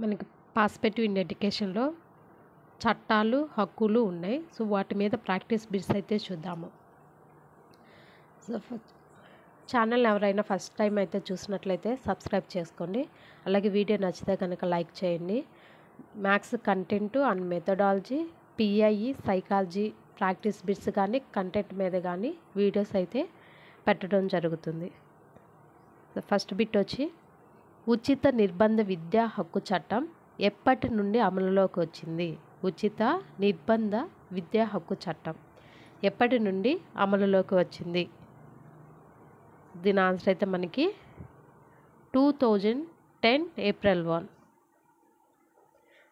మనకి perspective in ఎడ్యుకేషన్లో చట్టాలు హక్కులు ఉన్నాయి. సో వాటి మీద ప్రాక్టీస్ బిట్స్ అయితే చూద్దాము. సో ఛానల్ ఎవరైనా ఫస్ట్ టైం అయితే చూసినట్లయితే సబ్స్క్రైబ్ చేసుకోండి. అలాగే వీడియో నచ్చితే కనుక లైక్ చేయండి. Maths content and methodology, PIE, psychology practice bits కానీ కంటెంట్ మీద కానీ వీడియోస్ అయితే పెట్టడం జరుగుతుంది. సో ఫస్ట్ బిట్ వచ్చి, ఉచిత నిర్బంధ విద్యా హక్కు చట్టం ఎప్పటి నుండి అమలులోకి వచ్చింది? ఉచిత నిర్బంధ విద్యా హక్కు చట్టం ఎప్పటి నుండి అమలులోకి వచ్చింది? దీని ఆన్సర్ అయితే మనకి 2010 ఏప్రిల్ 1,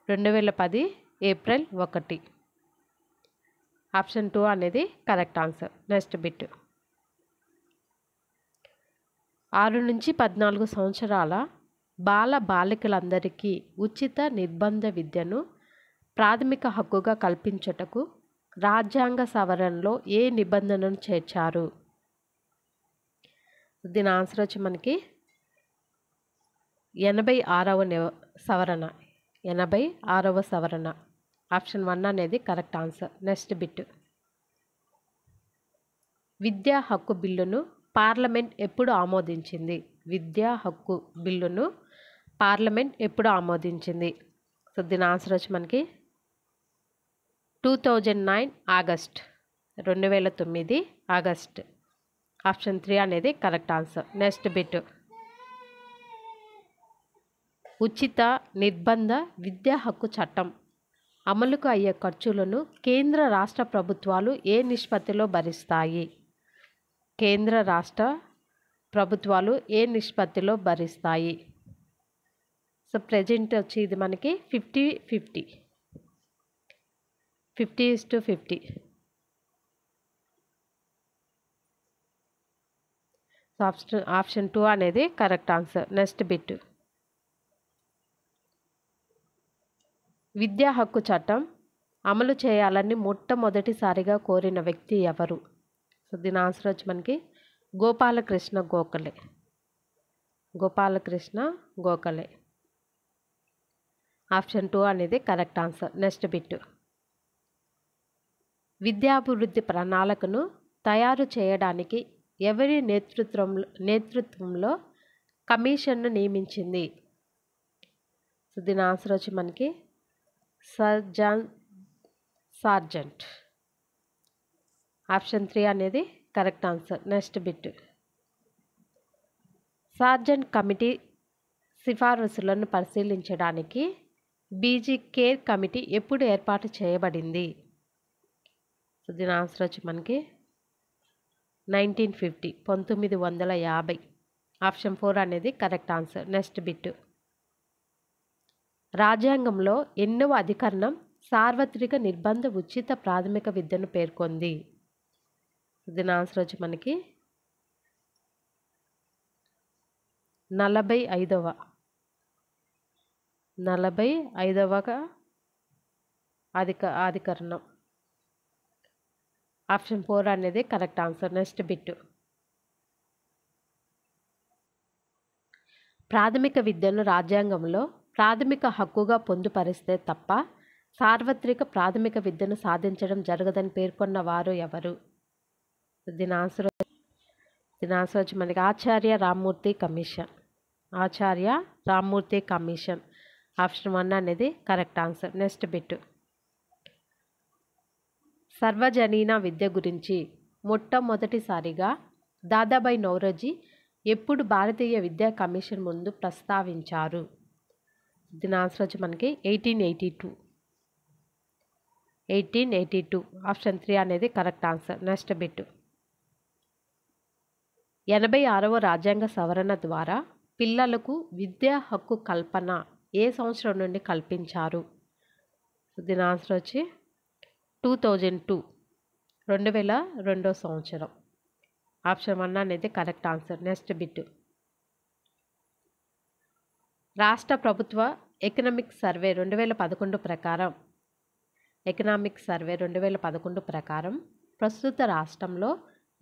2010 ఏప్రిల్ 1. ఆప్షన్ 2 అనేది కరెక్ట్ ఆన్సర్. నెక్స్ట్ బిట్, 6 నుంచి 14 సంవత్సరాల బాల బాలికలందరికీ ఉచిత నిర్బంధ విద్యను ప్రాథమిక హక్కుగా కల్పించుటకు రాజ్యాంగ సవరణలో ఏ నిబంధనను చేర్చారు? దీని ఆన్సర్ వచ్చి మనకి 86వ సవరణ. 86వ సవరణ. ఆప్షన్ 1 అనేది కరెక్ట్ ఆన్సర్. నెక్స్ట్ బిట్, విద్యా హక్కు బిల్లును పార్లమెంట్ ఎప్పుడు ఆమోదించింది? విద్యా హక్కు బిల్లును పార్లమెంట్ ఎప్పుడు ఆమోదించింది? సో దీని ఆన్సర్ వచ్చి మనకి 2009 ఆగస్ట్. 2009 ఆగస్ట్. ఆప్షన్ 3 అనేది కరెక్ట్ ఆన్సర్. నెక్స్ట్ బిట్, ఉచిత నిర్బంధ విద్యా హక్కు చట్టం అమలుకు అయ్యే ఖర్చులను కేంద్ర రాష్ట్ర ప్రభుత్వాలు ఏ నిష్పత్తిలో భరిస్తాయి? కేంద్ర రాష్ట్ర ప్రభుత్వాలు ఏ నిష్పత్తిలో భరిస్తాయి? సో ప్రజెంట్ వచ్చి ఇది మనకి 50-50. 50:50. సో ఆప్షన్ 2 అనేది కరెక్ట్ ఆన్సర్. నెక్స్ట్ బిట్, విద్యా హక్కు చట్టం అమలు చేయాలని మొట్టమొదటిసారిగా కోరిన వ్యక్తి ఎవరు? సో దీని ఆన్సర్ వచ్చి మనకి గోపాలకృష్ణ గోఖలే. గోపాలకృష్ణ గోఖలే. ఆప్షన్ 2 అనేది కరెక్ట్ ఆన్సర్. నెక్స్ట్ బిట్, విద్యాభివృద్ధి ప్రణాళికను తయారు చేయడానికి ఎవరి నేతృత్వంలో కమిషన్ను నియమించింది? సో దీని ఆన్సర్ వచ్చి మనకి సర్ జాన్ సార్జెంట్. ఆప్షన్ 3 అనేది correct answer. Next bit, Sargent committee సిఫారసులను పరిశీలించడానికి బీజీ కేర్ కమిటీ ఎప్పుడు ఏర్పాటు చేయబడింది? సో దీని ఆన్సర్ వచ్చి మనకి 1950. 1950. ఆప్షన్ 4 అనేది కరెక్ట్ ఆన్సర్. నెక్స్ట్ బిట్, రాజ్యాంగంలో ఎన్నవ అధికరణం సార్వత్రిక నిర్బంధ ఉచిత ప్రాథమిక విద్యను పేర్కొంది? దీని ఆన్సర్ వచ్చి మనకి 45వ. 45వ అధికరణం. ఆప్షన్ 4 అనేది కరెక్ట్ ఆన్సర్. నెక్స్ట్ బిట్, ప్రాథమిక విద్యను రాజ్యాంగంలో ప్రాథమిక హక్కుగా పొందుపరిస్తే తప్ప సార్వత్రిక ప్రాథమిక విద్యను సాధించడం జరగదని పేర్కొన్న వారు ఎవరు? దీని ఆన్సర్ వచ్చి మనకి ఆచార్య రామ్మూర్తి కమిషన్. ఆచార్య రామ్మూర్తి కమిషన్. ఆప్షన్ 1 అనేది కరెక్ట్ ఆన్సర్. నెక్స్ట్ బిట్, సర్వజనీన విద్య గురించి మొట్టమొదటిసారిగా దాదాబాయి నౌరోజీ ఎప్పుడు భారతీయ విద్యా కమిషన్ ముందు ప్రస్తావించారు? దీని ఆన్సర్ వచ్చి మనకి 1882. 1882. ఆప్షన్ 3 అనేది కరెక్ట్ ఆన్సర్. నెక్స్ట్ బిట్, 86వ రాజ్యాంగ సవరణ ద్వారా పిల్లలకు విద్యా హక్కు కల్పన ఏ సంవత్సరం నుండి కల్పించారు? దీని ఆన్సర్ వచ్చి 2002. 2002 సంవత్సరం. ఆప్షన్ 1 అనేది కరెక్ట్ ఆన్సర్. నెక్స్ట్ బిట్, రాష్ట్ర ప్రభుత్వ ఎకనామిక్ సర్వే 2011 ప్రకారం ప్రస్తుత రాష్ట్రంలో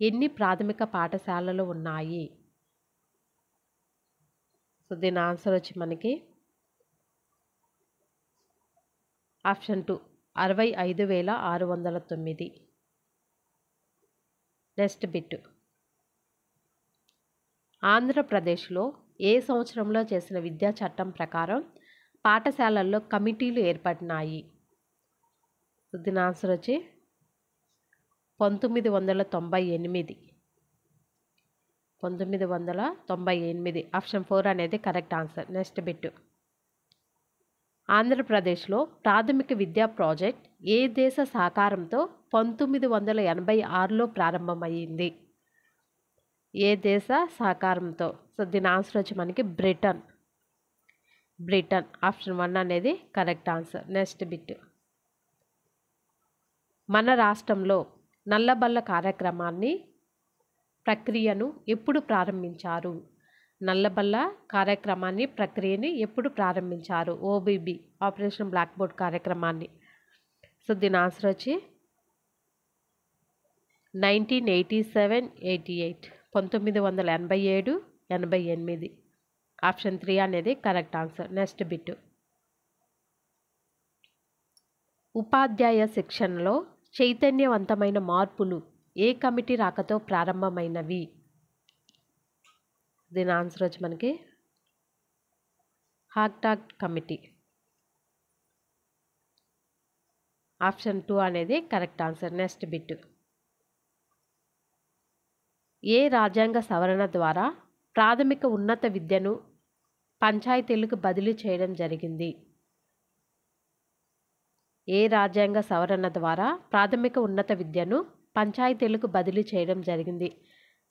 ఎన్ని ప్రాథమిక పాఠశాలలు ఉన్నాయి? సో దీని ఆన్సర్ వచ్చి మనకి ఆప్షన్ 2 65,609. Next bit. ఆంధ్రప్రదేశ్లో ఏ సంవత్సరంలో చేసిన విద్యా చట్టం ప్రకారం పాఠశాలల్లో కమిటీలు ఏర్పడినాయి? దీని ఆన్సర్ వచ్చి 1998. 1998. ఆప్షన్ 4 అనేది కరెక్ట్ ఆన్సర్. Next bit. ఆంధ్రప్రదేశ్లో ప్రాథమిక విద్యా ప్రాజెక్ట్ ఏ దేశ సహకారంతో 1986లో ప్రారంభమైంది? ఏ దేశ సహకారంతో? సో దీని ఆన్సర్ వచ్చి మనకి బ్రిటన్. ఆప్షన్ 1 అనేది కరెక్ట్ ఆన్సర్. Next bit. మన రాష్ట్రంలో నల్లబల్ల ప్రక్రియను ఎప్పుడు ప్రారంభించారు? నల్లబల్ల ప్రక్రియని ఎప్పుడు ప్రారంభించారు? OBB, ఆపరేషన్ బ్లాక్ బోర్డ్ కార్యక్రమాన్ని. సో దీని ఆన్సర్ వచ్చి 1987-88. 1987-88. ఆప్షన్ 3 అనేది కరెక్ట్ ఆన్సర్. Next bit. ఉపాధ్యాయ శిక్షణలో చైతన్యవంతమైన మార్పులు ఏ కమిటీ రాకతో ప్రారంభమైనవి? దీని ఆన్సర్ వచ్చి మనకి హాక్టాక్ కమిటీ. ఆప్షన్ 2 అనేది కరెక్ట్ ఆన్సర్. Next bit. ఏ రాజ్యాంగ సవరణ ద్వారా ప్రాథమిక ఉన్నత విద్యను పంచాయతీలకు బదిలీ చేయడం జరిగింది? ఏ రాజ్యాంగ సవరణ ద్వారా ప్రాథమిక ఉన్నత విద్యను పంచాయతీలకు బదిలీ చేయడం జరిగింది?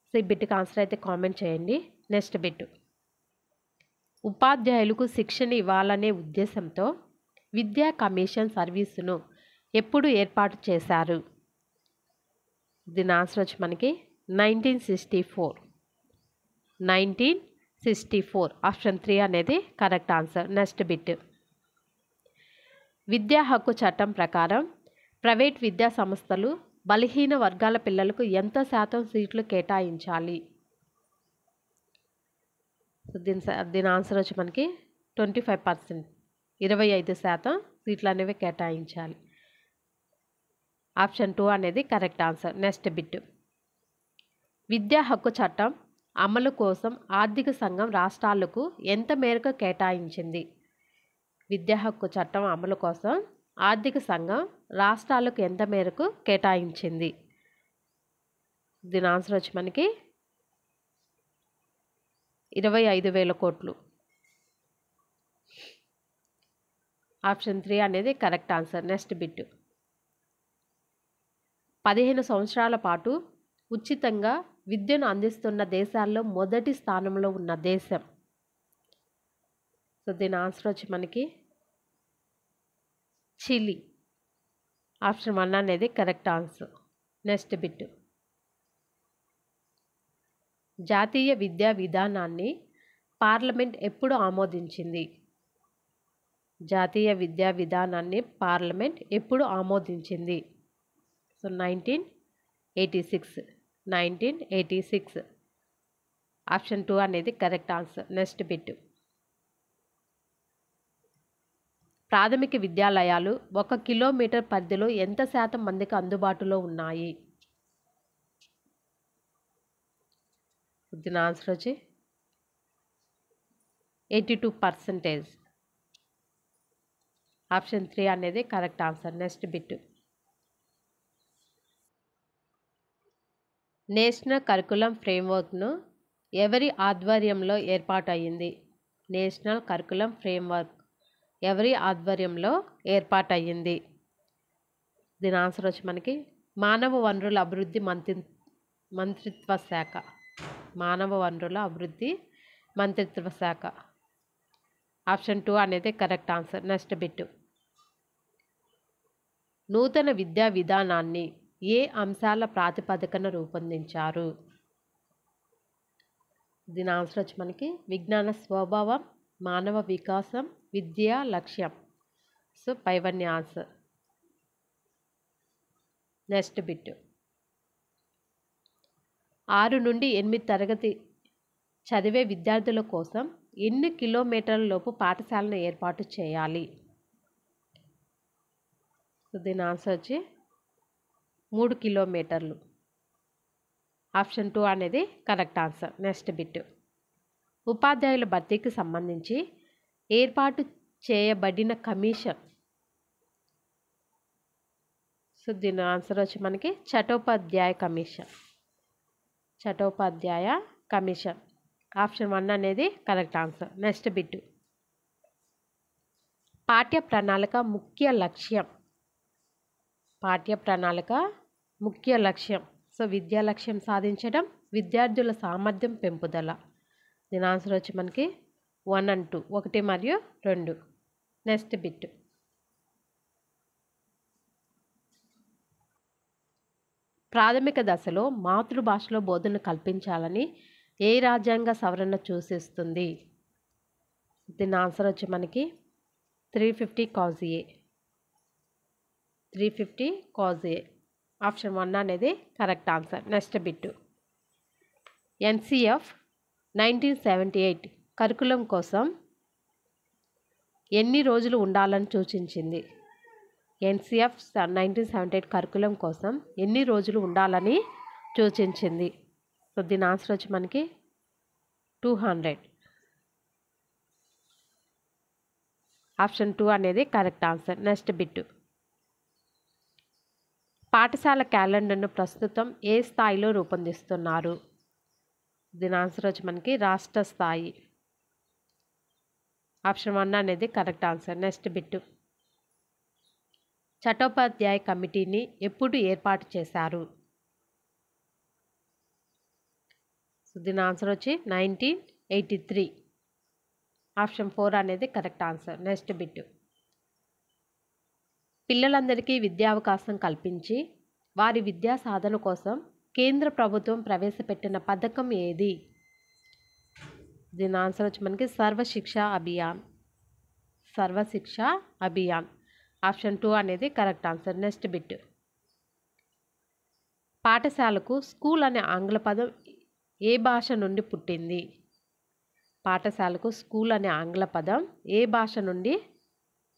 సో ఈ బిట్కి ఆన్సర్ అయితే కామెంట్ చేయండి. Next bit. ఉపాధ్యాయులకు శిక్షణ ఇవ్వాలనే ఉద్దేశంతో విద్యా కమిషన్ సర్వీసును ఎప్పుడు ఏర్పాటు చేశారు? దీని ఆన్సర్ వచ్చి మనకి 1964. ఆప్షన్ 3 అనేది కరెక్ట్ ఆన్సర్. Next bit. విద్యా హక్కు చట్టం ప్రకారం ప్రైవేట్ విద్యా సంస్థలు బలహీన వర్గాల పిల్లలకు ఎంత శాతం సీట్లు కేటాయించాలి? దీని ఆన్సర్ వచ్చి మనకి 25%. 25% సీట్లు అనేవి కేటాయించాలి. ఆప్షన్ 2 అనేది కరెక్ట్ ఆన్సర్. Next bit. విద్యా హక్కు చట్టం అమలు కోసం ఆర్థిక సంఘం రాష్ట్రాలకు ఎంత మేరకు కేటాయించింది? విద్యా హక్కు చట్టం అమలు కోసం ఆర్థిక సంఘం రాష్ట్రాలకు ఎంత మేరకు కేటాయించింది? దీని ఆన్సర్ వచ్చి మనకి 25,000 కోట్లు. ఆప్షన్ 3 అనేది కరెక్ట్ ఆన్సర్. Next bit. 15 సంవత్సరాల పాటు ఉచితంగా విద్యను అందిస్తున్న దేశాల్లో మొదటి స్థానంలో ఉన్న దేశం? సో దీని ఆన్సర్ వచ్చి మనకి చిలీ. ఆప్షన్ 1 అనేది కరెక్ట్ ఆన్సర్. Next bit. జాతీయ విద్యా విధానాన్ని పార్లమెంట్ ఎప్పుడు ఆమోదించింది? జాతీయ విద్యా విధానాన్ని పార్లమెంట్ ఎప్పుడు ఆమోదించింది? సో 1986. ఆప్షన్ 2 అనేది కరెక్ట్ ఆన్సర్. Next bit. ప్రాథమిక విద్యాలయాలు 1 కిలోమీటర్ పరిధిలో ఎంత శాతం మందికి అందుబాటులో ఉన్నాయి? దీని ఆన్సర్ వచ్చి 82%. ఆప్షన్ 3 అనేది correct answer. Next bit. National curriculum ఫ్రేమ్వర్క్ను ఎవరి ఆధ్వర్యంలో ఏర్పాటు అయ్యింది? నేషనల్ కరికులం ఫ్రేమ్వర్క్ ఎవరి ఆధ్వర్యంలో ఏర్పాటయ్యింది? దీని ఆన్సర్ వచ్చి మనకి మానవ వనరుల అభివృద్ధి మంత్రిత్వ శాఖ. మానవ వనరుల అభివృద్ధి మంత్రిత్వ శాఖ. ఆప్షన్ 2 అనేది కరెక్ట్ ఆన్సర్. Next bit. నూతన విద్యా విధానాన్ని ఏ అంశాల ప్రాతిపదికన రూపొందించారు? దీని ఆన్సర్ వచ్చి మనకి విజ్ఞాన స్వభావం, మానవ వికాసం, విద్యా లక్ష్యం. సో పైవన్నీ ఆన్సర్. Next bit. 6 నుండి 8 తరగతి చదివే విద్యార్థుల కోసం ఎన్ని కిలోమీటర్ల లోపు పాఠశాలను ఏర్పాటు చేయాలి? సో దీని ఆన్సర్ వచ్చి 3 కిలోమీటర్లు. ఆప్షన్ 2 అనేది కరెక్ట్ ఆన్సర్. Next bit. ఉపాధ్యాయుల భర్తీకి సంబంధించి ఏర్పాటు చేయబడిన కమిషన్. సో దీని ఆన్సర్ వచ్చి మనకి Chattopadhyay commission. Chattopadhyay commission. Option 1 అనేది కరెక్ట్ ఆన్సర్. Next bit. పాఠ్య ప్రణాళిక ముఖ్య లక్ష్యం. పాఠ్య ప్రణాళిక ముఖ్య లక్ష్యం. సో విద్యా లక్ష్యం సాధించడం, విద్యార్థుల సామర్థ్యం పెంపుదల. దీని ఆన్సర్ వచ్చి మనకి 1 and 2, 1 మరియు 2. Next bit. ప్రాథమిక దశలో మాతృభాషలో బోధన కల్పించాలని ఏ రాజ్యాంగ సవరణ సూచిస్తుంది? దీని ఆన్సర్ వచ్చి మనకి 350 Clause A. 350 Clause A. Option 1 అనేది correct answer. Next bit. NCF 1978 curriculum కోసం ఎన్ని రోజులు ఉండాలని సూచించింది? NCF 1978 కరికులం కోసం ఎన్ని రోజులు ఉండాలని సూచించింది? సో దీని ఆన్సర్ వచ్చి మనకి 200. ఆప్షన్ 2 అనేది కరెక్ట్ ఆన్సర్. Next bit. పాఠశాల క్యాలెండర్ను ప్రస్తుతం ఏ స్థాయిలో రూపొందిస్తున్నారు? దీని ఆన్సర్ వచ్చి మనకి రాష్ట్ర స్థాయి. ఆప్షన్ 1 అనేది correct answer. Next bit. Chattopadhyay కమిటీని ఎప్పుడు ఏర్పాటు చేశారు? సో దీని ఆన్సర్ వచ్చి 1983. ఆప్షన్ 4 అనేది కరెక్ట్ ఆన్సర్. Next bit. పిల్లలందరికీ విద్యావకాశం కల్పించి వారి విద్యా సాధన కోసం కేంద్ర ప్రభుత్వం ప్రవేశపెట్టిన పథకం ఏది? దీని ఆన్సర్ వచ్చి మనకి సర్వశిక్ష అభియాన్. సర్వశిక్ష అభియాన్. ఆప్షన్ 2 అనేది కరెక్ట్ ఆన్సర్. Next bit. పాఠశాలకు స్కూల్ అనే ఆంగ్ల పదం ఏ భాష నుండి పుట్టింది? పాఠశాలకు స్కూల్ అనే ఆంగ్ల పదం ఏ భాష నుండి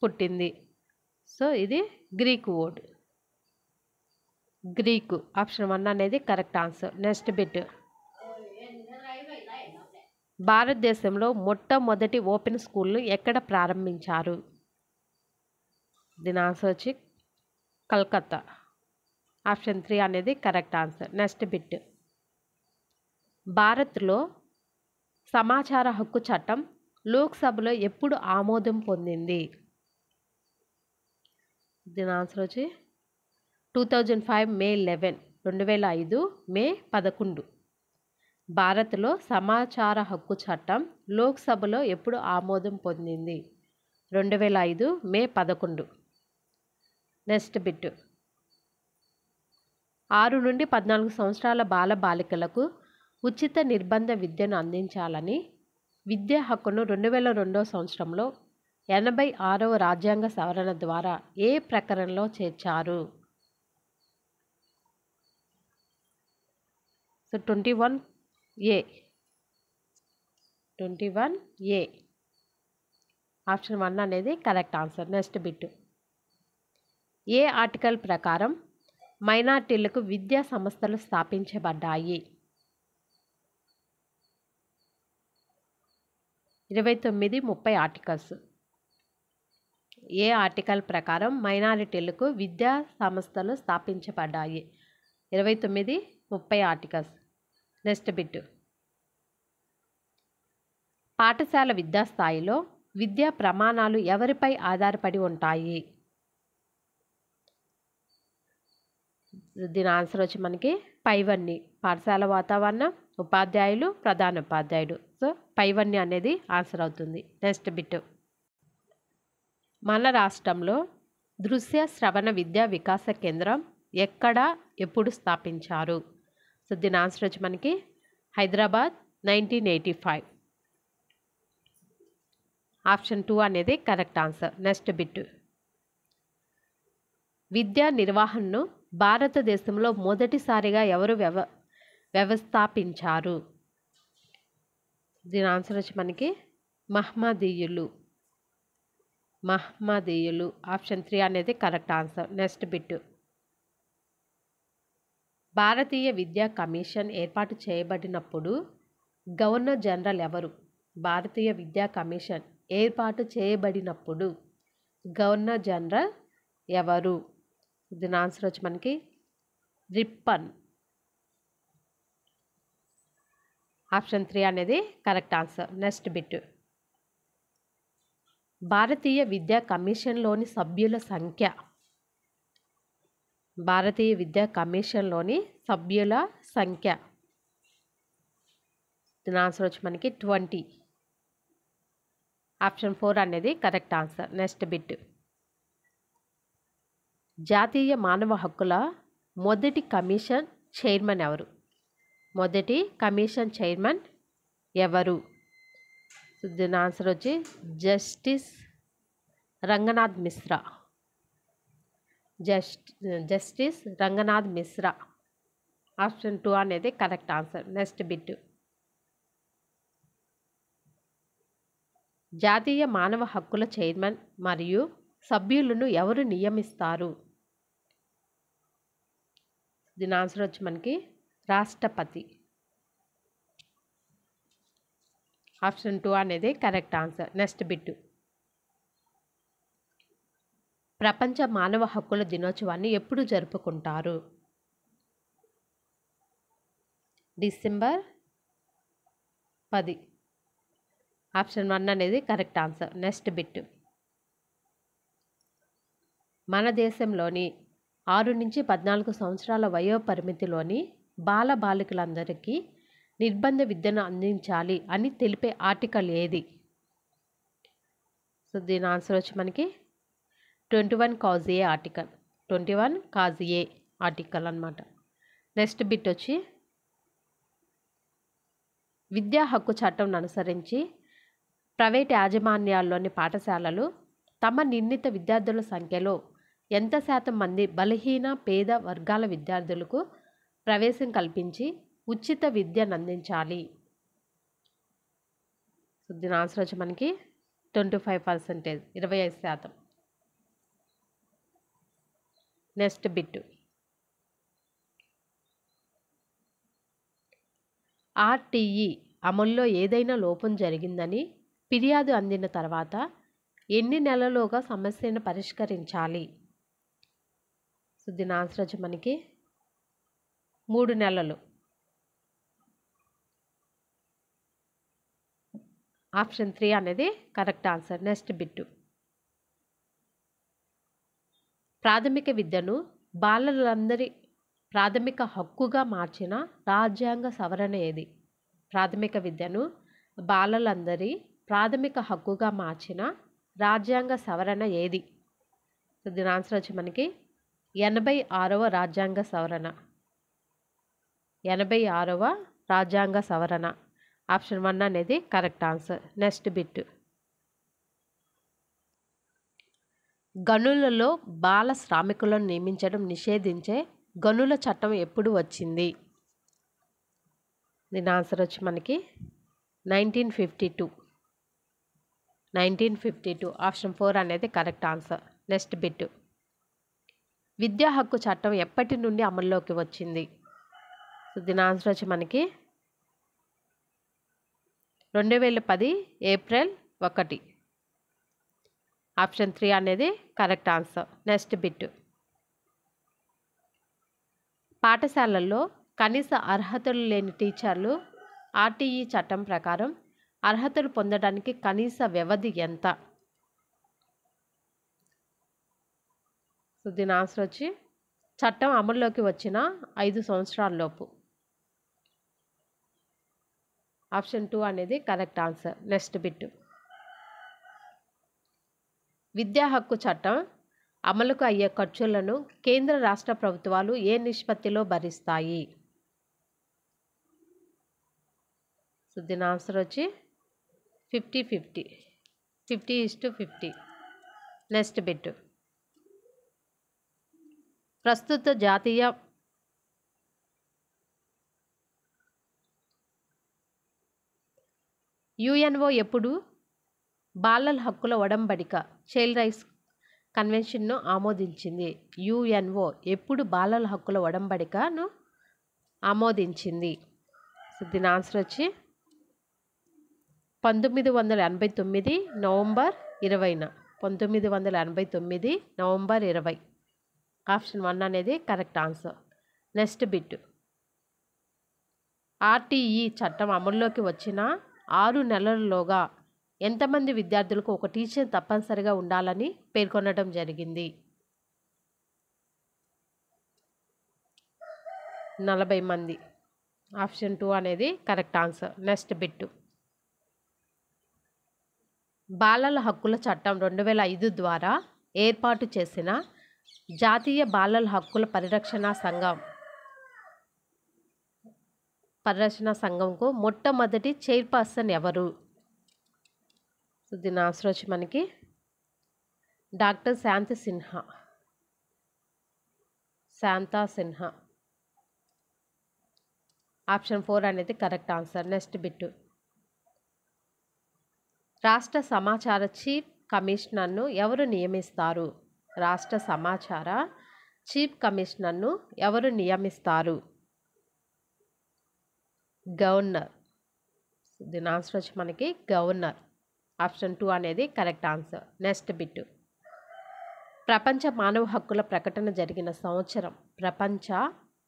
పుట్టింది? సో ఇది గ్రీకు వర్డ్. గ్రీకు. ఆప్షన్ 1 అనేది కరెక్ట్ ఆన్సర్. Next bit. భారతదేశంలో మొట్టమొదటి ఓపెన్ స్కూల్ను ఎక్కడ ప్రారంభించారు? దీని ఆన్సర్ వచ్చి కలకత్తా. ఆప్షన్ 3 అనేది కరెక్ట్ ఆన్సర్. Next bit. భారత్లో సమాచార హక్కు చట్టం లోక్సభలో ఎప్పుడు ఆమోదం పొందింది? దీని ఆన్సర్ వచ్చి 2005 May 11. 2005 మే 11. భారత్లో సమాచార హక్కు చట్టం లోక్సభలో ఎప్పుడు ఆమోదం పొందింది? 2005 మే 11. Next bit. 6 నుండి 14 సంవత్సరాల బాల బాలికలకు ఉచిత నిర్బంధ విద్యను అందించాలని విద్యా హక్కును 2002 సంవత్సరంలో 86వ రాజ్యాంగ సవరణ ద్వారా ఏ ప్రకరణలో చేర్చారు? So 21A. 21A. ఆప్షన్ 1 అనేది కరెక్ట్ ఆన్సర్. Next bit. ఏ ఆర్టికల్ ప్రకారం మైనార్టీలకు విద్యా సంస్థలు స్థాపించబడ్డాయి? 29, 30 ఆర్టికల్స్. ఏ ఆర్టికల్ ప్రకారం మైనారిటీలకు విద్యా సంస్థలు స్థాపించబడ్డాయి? 29, 30 ఆర్టికల్స్. Next bit. పాఠశాల విద్యా స్థాయిలో విద్యా ప్రమాణాలు ఎవరిపై ఆధారపడి ఉంటాయి? దీని ఆన్సర్ వచ్చి మనకి పైవన్నీ. పాఠశాల వాతావరణం, ఉపాధ్యాయులు, ప్రధాన ఉపాధ్యాయుడు. సో పైవన్నీ అనేది ఆన్సర్ అవుతుంది. Next bit. మన రాష్ట్రంలో దృశ్య శ్రవణ విద్యా వికాస కేంద్రం ఎక్కడ ఎప్పుడు స్థాపించారు? సో దీని ఆన్సర్ వచ్చి మనకి హైదరాబాద్ 1985. ఆప్షన్ 2 అనేది కరెక్ట్ ఆన్సర్. Next bit. విద్యా నిర్వహణను భారతదేశంలో మొదటిసారిగా ఎవరు వ్యవస్థాపించారు? దీని ఆన్సర్ వచ్చి మనకి మహమ్మదీయులు. మహమ్మదీయులు. ఆప్షన్ 3 అనేది కరెక్ట్ ఆన్సర్. Next bit. భారతీయ విద్యా కమిషన్ ఏర్పాటు చేయబడినప్పుడు గవర్నర్ జనరల్ ఎవరు? భారతీయ విద్యా కమిషన్ ఏర్పాటు చేయబడినప్పుడు గవర్నర్ జనరల్ ఎవరు? దీని ఆన్సర్ వచ్చి మనకి రిప్పన్. ఆప్షన్ 3 అనేది కరెక్ట్ ఆన్సర్. Next bit. భారతీయ విద్యా కమిషన్లోని సభ్యుల సంఖ్య. భారతీయ విద్యా కమిషన్లోని సభ్యుల సంఖ్య. దీని ఆన్సర్ వచ్చి మనకి 20. ఆప్షన్ 4 అనేది కరెక్ట్ ఆన్సర్. Next bit. జాతీయ మానవ హక్కుల మొదటి కమిషన్ చైర్మన్ ఎవరు? మొదటి కమిషన్ చైర్మన్ ఎవరు? దీని ఆన్సర్ వచ్చి justice Ranganath Mishra. Justice Ranganath Mishra. Option 2 అనేది కరెక్ట్ ఆన్సర్. Next bit. జాతీయ మానవ హక్కుల చైర్మన్ మరియు సభ్యులను ఎవరు నియమిస్తారు? దీని ఆన్సర్ వచ్చి మనకి రాష్ట్రపతి. ఆప్షన్ 2 అనేది కరెక్ట్ ఆన్సర్. Next bit. ప్రపంచ మానవ హక్కుల దినోత్సవాన్ని ఎప్పుడు జరుపుకుంటారు? డిసెంబర్ 10. ఆప్షన్ 1 అనేది కరెక్ట్ ఆన్సర్. Next bit. మన దేశంలోని 6 నుంచి 14 సంవత్సరాల వయో పరిమితిలోని బాల బాలికలందరికీ నిర్బంధ విద్యను అందించాలి అని తెలిపే ఆర్టికల్ ఏది? సో దీని ఆన్సర్ వచ్చి మనకి 21 cause A article. 21 cause A article అనమాట. నెక్స్ట్ బిట్ వచ్చి విద్యా హక్కు చట్టం అనుసరించి ప్రైవేట్ యాజమాన్యాల్లోని పాఠశాలలు తమ నిర్ణీత విద్యార్థుల సంఖ్యలో ఎంత శాతం మంది బలహీన పేద వర్గాల విద్యార్థులకు ప్రవేశం కల్పించి ఉచిత విద్యను అందించాలి? సో దీని ఆన్సర్ వచ్చి మనకి 25%, 25%. Next bit. ఆర్టీఈ అమల్లో ఏదైనా లోపం జరిగిందని ఫిర్యాదు అందిన తర్వాత ఎన్ని నెలల్లోగా సమస్యను పరిష్కరించాలి? సో దీని ఆన్సర్ వచ్చి మనకి 3 నెలలు. ఆప్షన్ 3 అనేది కరెక్ట్ ఆన్సర్. Next bit. ప్రాథమిక విద్యను బాలలందరి ప్రాథమిక హక్కుగా మార్చిన రాజ్యాంగ సవరణ ఏది? ప్రాథమిక విద్యను బాలలందరి ప్రాథమిక హక్కుగా మార్చిన రాజ్యాంగ సవరణ ఏది? సో దీని ఆన్సర్ వచ్చి మనకి 86వ రాజ్యాంగ సవరణ. 86వ రాజ్యాంగ సవరణ. ఆప్షన్ 1 అనేది కరెక్ట్ ఆన్సర్. Next bit. గనులలో బాల శ్రామికులను నియమించడం నిషేధించే గనుల చట్టం ఎప్పుడు వచ్చింది? దీని ఆన్సర్ వచ్చి మనకి 1952. 1952. ఆప్షన్ 4 అనేది కరెక్ట్ ఆన్సర్. Next bit. విద్యా హక్కు చట్టం ఎప్పటి నుండి అమల్లోకి వచ్చింది? సో దీని ఆన్సర్ వచ్చి మనకి 2010 ఏప్రిల్ 1. ఆప్షన్ 3 అనేది కరెక్ట్ ఆన్సర్. Next bit. పాఠశాలల్లో కనీస అర్హతలు లేని టీచర్లు ఆర్టీఈ చట్టం ప్రకారం అర్హతలు పొందడానికి కనీస వ్యవధి ఎంత? సో దీని ఆన్సర్ వచ్చి చట్టం అమల్లోకి వచ్చిన 5 సంవత్సరాల లోపు. ఆప్షన్ 2 అనేది కరెక్ట్ ఆన్సర్. Next bit. విద్యా హక్కు చట్టం అమలుకు అయ్యే ఖర్చులను కేంద్ర రాష్ట్ర ప్రభుత్వాలు ఏ నిష్పత్తిలో భరిస్తాయి? సో దీని ఆన్సర్ వచ్చి 50-50. 50:50. Next bit. ప్రస్తుత జాతీయ యుఎన్ఓ ఎప్పుడు బాలల హక్కుల ఒడంబడిక చైల్డ్ రైట్స్ కన్వెన్షన్ను ఆమోదించింది? యుఎన్ఓ ఎప్పుడు బాలల హక్కుల ఒడంబడికను ఆమోదించింది? సో దీని ఆన్సర్ వచ్చి 1989 నవంబర్ 20న. 1989 నవంబర్ 20. ఆప్షన్ 1 అనేది correct answer. Next bit. RTE చట్టం అమల్లోకి వచ్చిన 6 నెలల్లోగా ఎంతమంది విద్యార్థులకు ఒక టీచర్ తప్పనిసరిగా ఉండాలని పేర్కొనడం జరిగింది? 40 మంది. ఆప్షన్ 2 అనేది కరెక్ట్ ఆన్సర్. Next bit. బాలల హక్కుల చట్టం 2005 ద్వారా ఏర్పాటు చేసిన జాతీయ బాలల హక్కుల పరిరక్షణ సంఘంకు మొట్టమొదటి చైర్పర్సన్ ఎవరు? సో దీని ఆన్సర్ వచ్చి మనకి డాక్టర్ శాంతా సిన్హా. ఆప్షన్ 4 అనేది కరెక్ట్ ఆన్సర్. Next bit. రాష్ట్ర సమాచార చీఫ్ కమిషనర్ను ఎవరు నియమిస్తారు? రాష్ట్ర సమాచార చీఫ్ కమిషనర్ను ఎవరు నియమిస్తారు? గవర్నర్. దీని ఆన్సర్ వచ్చి మనకి గవర్నర్. ఆప్షన్ 2 అనేది కరెక్ట్ ఆన్సర్. Next bit. ప్రపంచ మానవ హక్కుల ప్రకటన జరిగిన సంవత్సరం. ప్రపంచ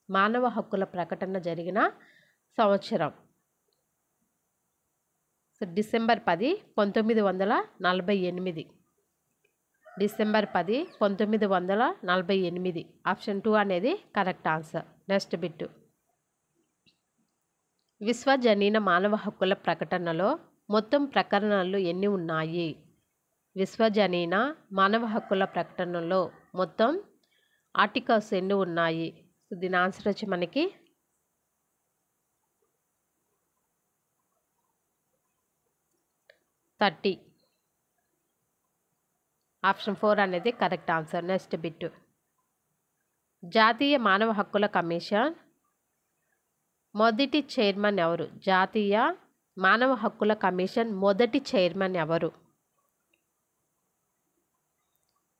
మానవ హక్కుల ప్రకటన జరిగిన సంవత్సరం. So December 10, 1948. డిసెంబర్ 10, 1948. ఆప్షన్ 2 అనేది కరెక్ట్ ఆన్సర్. Next bit. విశ్వజనీన మానవ హక్కుల ప్రకటనలో మొత్తం ప్రకరణలు ఎన్ని ఉన్నాయి? విశ్వజనీన మానవ హక్కుల ప్రకటనలో మొత్తం ఆర్టికల్స్ ఎన్ని ఉన్నాయి? సో దీని ఆన్సర్ వచ్చి మనకి 30. ఆప్షన్ 4 అనేది కరెక్ట్ ఆన్సర్. Next bit. జాతీయ మానవ హక్కుల కమిషన్ మొదటి చైర్మన్ ఎవరు? జాతీయ మానవ హక్కుల కమిషన్ మొదటి చైర్మన్ ఎవరు?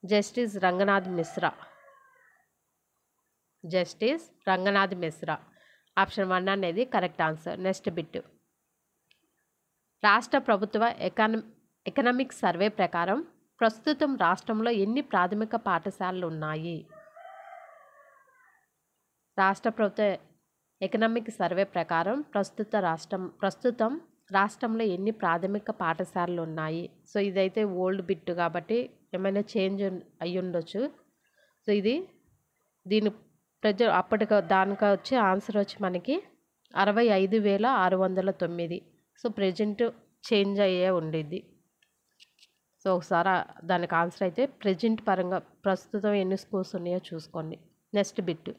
Justice Ranganath Mishra. Justice Ranganath Mishra. Option 1 అనేది కరెక్ట్ ఆన్సర్. Next bit. రాష్ట్ర ప్రభుత్వ ఎకనామిక్ సర్వే ప్రకారం ప్రస్తుతం రాష్ట్రంలో ఎన్ని ప్రాథమిక పాఠశాలలు ఉన్నాయి? రాష్ట్ర ప్రభుత్వ ఎకనామిక్ సర్వే ప్రకారం ప్రస్తుతం రాష్ట్రంలో ఎన్ని ప్రాథమిక పాఠశాలలు ఉన్నాయి? సో ఇదైతే ఓల్డ్ బిట్ కాబట్టి ఏమైనా చేంజ్ అయ్యి ఉండొచ్చు. సో దీని దానికి వచ్చే ఆన్సర్ వచ్చి మనకి 65,609. సో ప్రెజెంట్ చేంజ్ అయ్యే ఉండిద్ది. సో ఒకసారి దానికి ఆన్సర్ అయితే ప్రెజెంట్ పరంగా ప్రస్తుతం ఎన్ని స్కూల్స్ ఉన్నాయో చూసుకోండి. Next bit.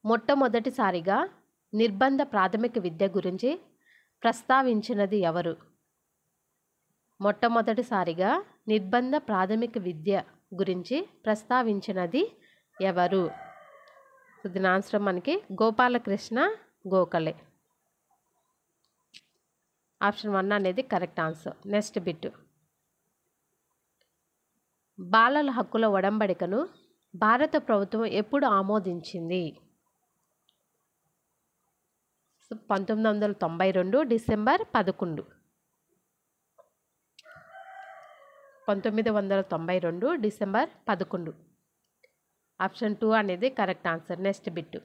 మొట్టమొదటిసారిగా నిర్బంధ ప్రాథమిక విద్య గురించి ప్రస్తావించినది ఎవరు? మొట్టమొదటిసారిగా నిర్బంధ ప్రాథమిక విద్య గురించి ప్రస్తావించినది ఎవరు? సో దీని ఆన్సర్ మనకి గోపాలకృష్ణ గోఖలే. ఆప్షన్ 1 అనేది కరెక్ట్ ఆన్సర్. Next bit. బాలల హక్కుల ఒడంబడికను భారత ప్రభుత్వం ఎప్పుడు ఆమోదించింది? 1992 డిసెంబర్ 11. 1992 డిసెంబర్ 11. ఆప్షన్ 2 అనేది కరెక్ట్ ఆన్సర్. Next bit.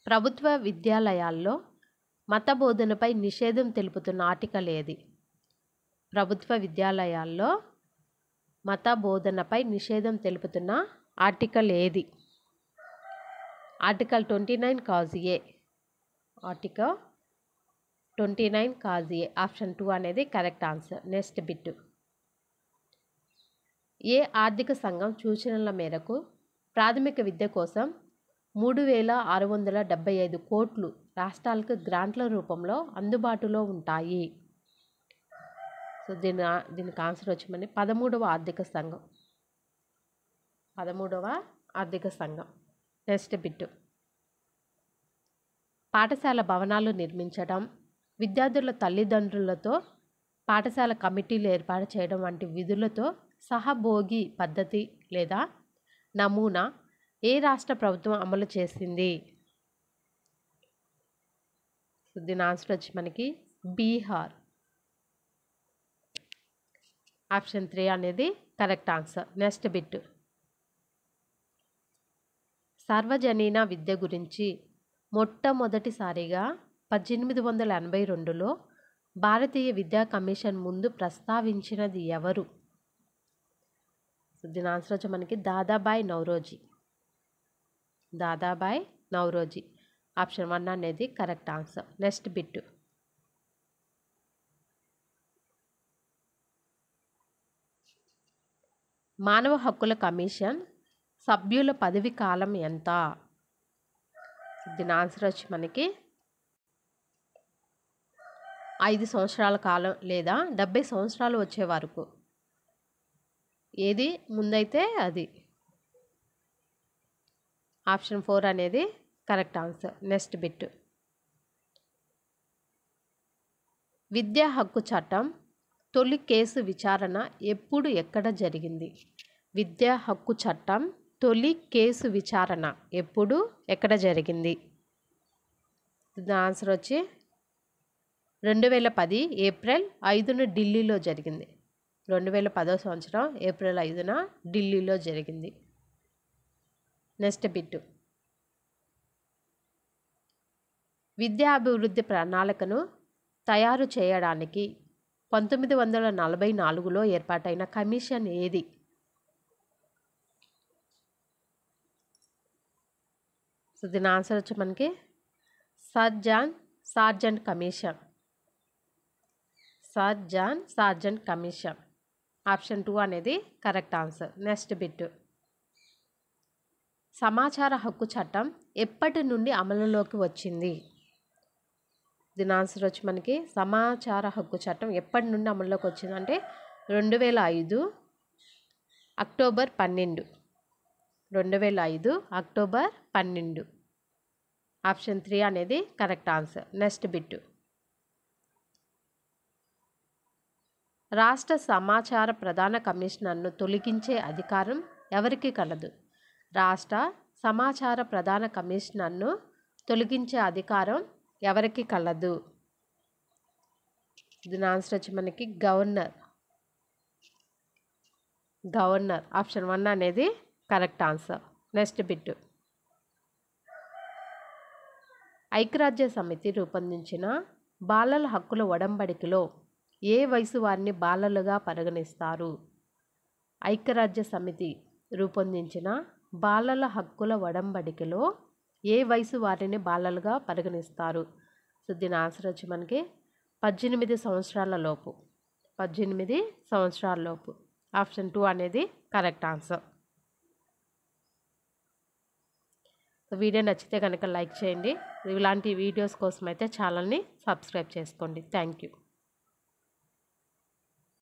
ప్రభుత్వ విద్యాలయాల్లో మత బోధనపై నిషేధం తెలుపుతున్న ఆర్టికల్ ఏది? ప్రభుత్వ విద్యాలయాల్లో మత బోధనపై నిషేధం తెలుపుతున్న ఆర్టికల్ ఏది? Article 29 clause A. Article 29 clause A. Option 2 అనేది కరెక్ట్ ఆన్సర్. Next bit. ఏ ఆర్థిక సంఘం సూచనల మేరకు ప్రాథమిక విద్య కోసం 3,675 కోట్లు రాష్ట్రాలకు గ్రాంట్ల రూపంలో అందుబాటులో ఉంటాయి? సో దీనికి ఆన్సర్ వచ్చి మన 13వ ఆర్థిక సంఘం. 13వ ఆర్థిక సంఘం. Next bit. పాఠశాల భవనాలు నిర్మించడం, విద్యార్థుల తల్లిదండ్రులతో పాఠశాల కమిటీలు ఏర్పాటు చేయడం వంటి విధులతో సహభోగి పద్ధతి లేదా నమూనా ఏ రాష్ట్ర ప్రభుత్వం అమలు చేసింది? దీని ఆన్సర్ వచ్చి మనకి బీహార్. ఆప్షన్ 3 అనేది కరెక్ట్ ఆన్సర్. Next bit. సార్వజనీన విద్య గురించి మొట్టమొదటిసారిగా 1882లో భారతీయ విద్యా కమిషన్ ముందు ప్రస్తావించినది ఎవరు? దీని ఆన్సర్ వచ్చి మనకి దాదాబాయి నౌరోజీ. దాదాబాయి నౌరోజీ. ఆప్షన్ 1 అనేది కరెక్ట్ ఆన్సర్. Next bit. మానవ హక్కుల కమిషన్ సభ్యుల పదవి కాలం ఎంత? దీని ఆన్సర్ వచ్చి మనకి 5 సంవత్సరాల కాలం లేదా 70 సంవత్సరాలు వచ్చే వరకు. ఏది ముందైతే అది. ఆప్షన్ 4 అనేది కరెక్ట్ ఆన్సర్. Next bit. విద్యా హక్కు చట్టం తొలి కేసు విచారణ ఎప్పుడు ఎక్కడ జరిగింది? విద్యా హక్కు చట్టం తొలి కేసు విచారణ ఎప్పుడు ఎక్కడ జరిగింది? దాని ఆన్సర్ వచ్చి 2010 ఏప్రిల్ 5న ఢిల్లీలో జరిగింది. 2010వ సంవత్సరం ఏప్రిల్ 5న ఢిల్లీలో జరిగింది. Next bit. విద్యాభివృద్ధి ప్రణాళికను తయారు చేయడానికి 1944లో ఏర్పాటైన కమిషన్ ఏది? సో దీని ఆన్సర్ వచ్చి మనకి sir John Sargent commission. Sir John Sargent commission. Option 2 అనేది కరెక్ట్ ఆన్సర్. Next bit. సమాచార హక్కు చట్టం ఎప్పటి నుండి అమలులోకి వచ్చింది? దీని ఆన్సర్ వచ్చి మనకి సమాచార హక్కు చట్టం ఎప్పటి నుండి అమల్లోకి వచ్చిందంటే 2005 అక్టోబర్ 12. 2005 అక్టోబర్ 12. ఆప్షన్ 3 అనేది కరెక్ట్ ఆన్సర్. Next bit. రాష్ట్ర సమాచార ప్రధాన కమిషనర్ను తొలగించే అధికారం ఎవరికి కలదు? రాష్ట్ర సమాచార ప్రధాన కమిషనర్ను తొలగించే అధికారం ఎవరికి కలదు? దీని ఆన్సర్ వచ్చి మనకి గవర్నర్. గవర్నర్. ఆప్షన్ 1 అనేది కరెక్ట్ ఆన్సర్. Next bit. ఐక్యరాజ్య సమితి రూపొందించిన బాలల హక్కుల ఒడంబడికలో ఏ వయసు వారిని బాలలుగా పరిగణిస్తారు? ఐక్యరాజ్య సమితి రూపొందించిన బాలల హక్కుల ఒడంబడికలో ఏ వయసు వారిని బాలలుగా పరిగణిస్తారు? సో దీని ఆన్సర్ వచ్చి మనకి 18 సంవత్సరాల లోపు. 18 సంవత్సరాల లోపు. ఆప్షన్ 2 అనేది కరెక్ట్ ఆన్సర్. వీడియో నచ్చితే కనుక లైక్ చేయండి. ఇలాంటి వీడియోస్ కోసం అయితే ఛానల్ని సబ్స్క్రైబ్ చేసుకోండి. Thank you.